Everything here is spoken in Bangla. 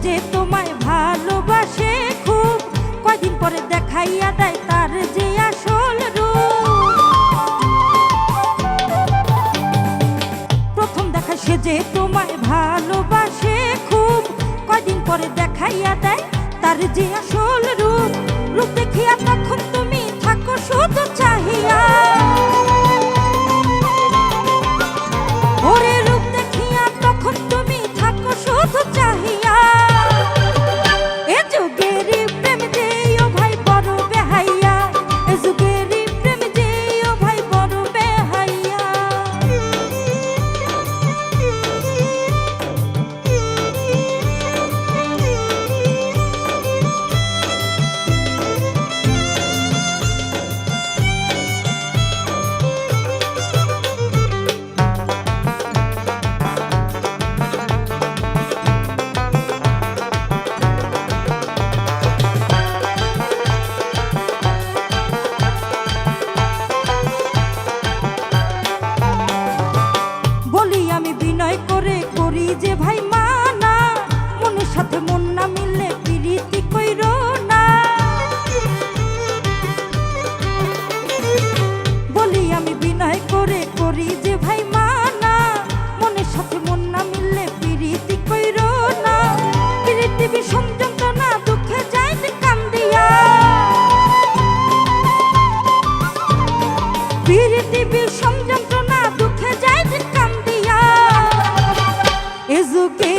যে তোমায় ভালোবাসে খুব, কয়দিন পরে দেখাইয়া দেয় তার যে আসল রূপ। প্রথম দেখা সে যে তোমায় ভালোবাসে খুব, কয়দিন পরে দেখাইয়া দেয় তার যে আসল রূপ। রূপ দেখিয়া তখন তুমি থাকো শুধু চাহিয়া, ওরে রূপ দেখিয়া তখন তুমি থাকো শুধু চাহিয়া। এ যুগেরই প্রেম যে ও ভাই বড় বেহাইয়া, এ যুগেরই প্রেম যে ও ভাই বড় বেহাইয়া। বিনয় করে করি যে ভাই মানা, মনের সাথে মন না মিললে প্রীতি কইরো না। বলি আমি বিনয় করে করি যে ভাই মানা, মনের সাথে মন না মিললে প্রীতি কইরো না। প্রীতি বিষম যন্ত্রণা দুঃখে যায় কান্দিয়া, প্রীতি বিষম যন্ত্রণা দুঃখে যায় কান্দিয়া। এ যুগে